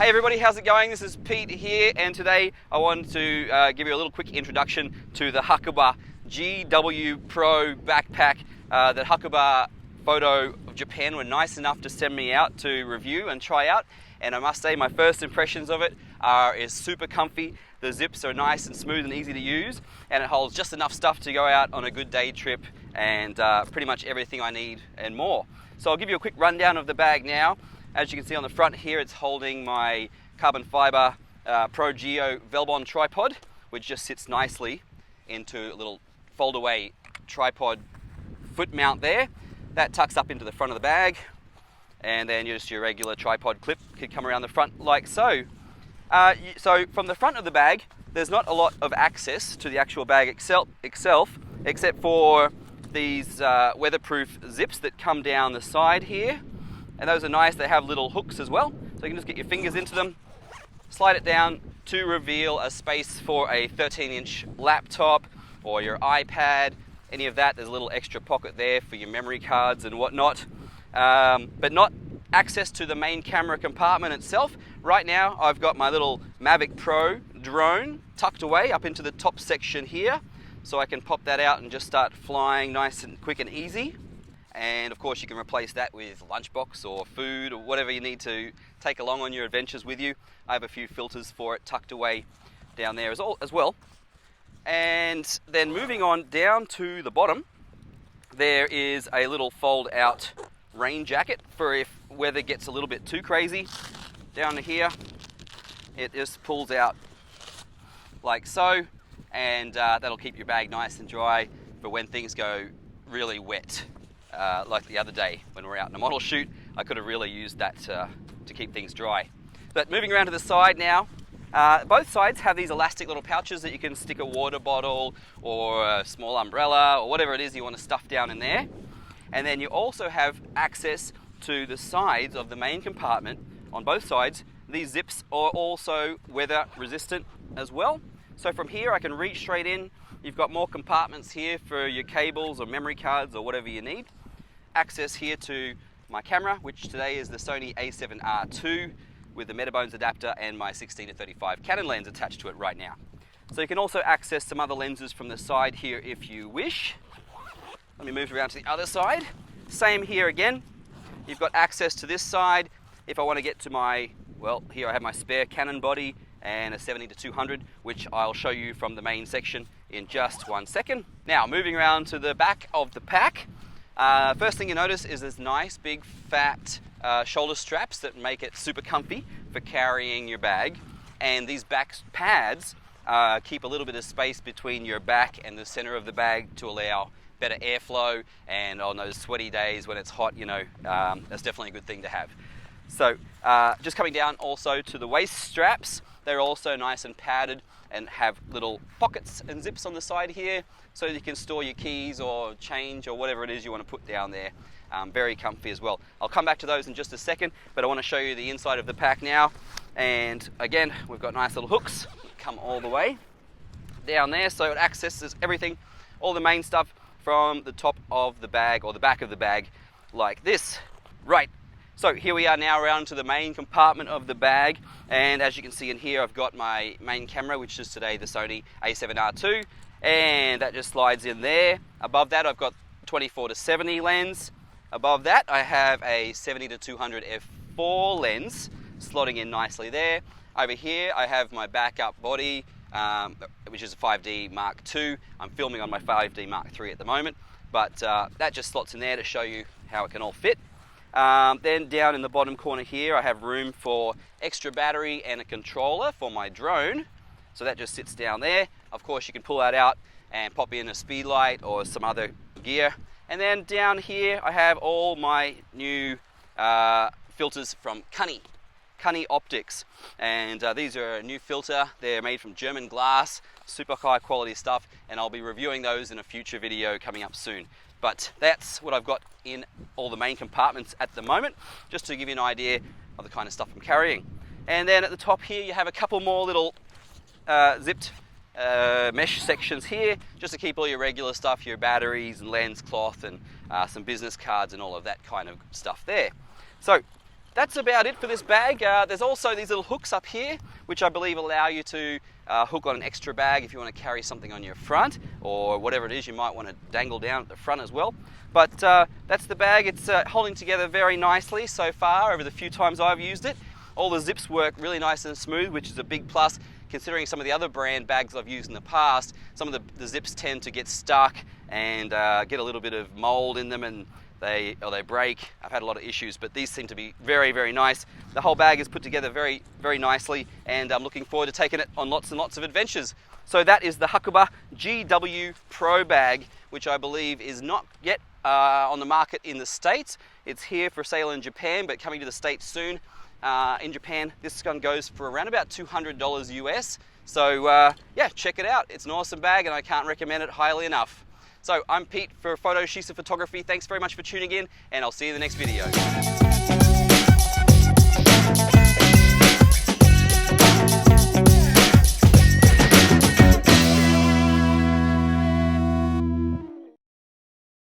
Hey everybody, how's it going? This is Pete here, and today I want to give you a little quick introduction to the Hakuba GW Pro backpack that Hakuba Photo of Japan were nice enough to send me out to review and try out. And I must say my first impressions of it is super comfy. The zips are nice and smooth and easy to use, and it holds just enough stuff to go out on a good day trip and pretty much everything I need and more. So I'll give you a quick rundown of the bag now. As you can see on the front here, it's holding my carbon fiber Pro Geo Velbon tripod, which just sits nicely into a little fold away tripod foot mount there. That tucks up into the front of the bag, and then just your regular tripod clip could come around the front like so. So from the front of the bag, there's not a lot of access to the actual bag itself except for these weatherproof zips that come down the side here. And those are nice. They have little hooks as well, so you can just get your fingers into them, slide it down to reveal a space for a 13-inch laptop or your iPad, any of that. There's a little extra pocket there for your memory cards and whatnot, but not access to the main camera compartment itself. Right now I've got my little Mavic Pro drone tucked away up into the top section here, so I can pop that out and just start flying nice and quick and easy. And of course you can replace that with lunchbox or food or whatever you need to take along on your adventures with you. I have a few filters for it tucked away down there as well. And then moving on down to the bottom, there is a little fold out rain jacket for if weather gets a little bit too crazy. Down here, it just pulls out like so, and that'll keep your bag nice and dry for when things go really wet. Like the other day when we were out in a model shoot, I could have really used that to keep things dry. But moving around to the side now, both sides have these elastic little pouches that you can stick a water bottle or a small umbrella or whatever it is you want to stuff down in there. And then you also have access to the sides of the main compartment on both sides. These zips are also weather resistant as well. So from here I can reach straight in. You've got more compartments here for your cables or memory cards or whatever you need. Access here to my camera, which today is the Sony a7R II with the Metabones adapter and my 16-35 Canon lens attached to it right now. So you can also access some other lenses from the side here if you wish. Let me move around to the other side. Same here again. You've got access to this side if I want to get to my, well, here I have my spare Canon body and a 70-200, which I'll show you from the main section in just 1 second. Now, moving around to the back of the pack, first thing you notice is this nice big fat shoulder straps that make it super comfy for carrying your bag. And these back pads keep a little bit of space between your back and the center of the bag to allow better airflow, and on those sweaty days when it's hot, you know, that's definitely a good thing to have. So just coming down also to the waist straps, they're also nice and padded and have little pockets and zips on the side here so you can store your keys or change or whatever it is you want to put down there. Very comfy as well. I'll come back to those in just a second, but I want to show you the inside of the pack now. And again, we've got nice little hooks, come all the way down there, so it accesses everything, all the main stuff from the top of the bag or the back of the bag like this. Right. So here we are now around to the main compartment of the bag, and as you can see in here I've got my main camera, which is today the Sony a7R II, and that just slides in there. Above that I've got 24-70 lens. Above that I have a 70-200 f4 lens slotting in nicely there. Over here I have my backup body, which is a 5D Mark II. I'm filming on my 5D Mark III at the moment, but that just slots in there to show you how it can all fit. Then down in the bottom corner here I have room for extra battery and a controller for my drone, so that just sits down there. Of course you can pull that out and pop in a speed light or some other gear. And then down here I have all my new filters from Cunny Optics, and these are a new filter. They're made from German glass, super high quality stuff, and I'll be reviewing those in a future video coming up soon. But that's what I've got in all the main compartments at the moment, just to give you an idea of the kind of stuff I'm carrying. And then at the top here you have a couple more little zipped mesh sections here, just to keep all your regular stuff, your batteries and lens cloth and some business cards and all of that kind of stuff there. So that's about it for this bag. There's also these little hooks up here, which I believe allow you to hook on an extra bag if you want to carry something on your front, or whatever it is you might want to dangle down at the front as well. But that's the bag. It's holding together very nicely so far over the few times I've used it. All the zips work really nice and smooth, which is a big plus considering some of the other brand bags I've used in the past. Some of the zips tend to get stuck and get a little bit of mold in them, and they break. I've had a lot of issues, but these seem to be very, very nice. The whole bag is put together very, very nicely, and I'm looking forward to taking it on lots and lots of adventures. So that is the Hakuba GW Pro bag, which I believe is not yet on the market in the States. It's here for sale in Japan, but coming to the States soon. In Japan, this gun goes for around about $200 US. So yeah, check it out. It's an awesome bag, and I can't recommend it highly enough. So I'm Pete for Photo Shisa Photography. Thanks very much for tuning in, and I'll see you in the next video.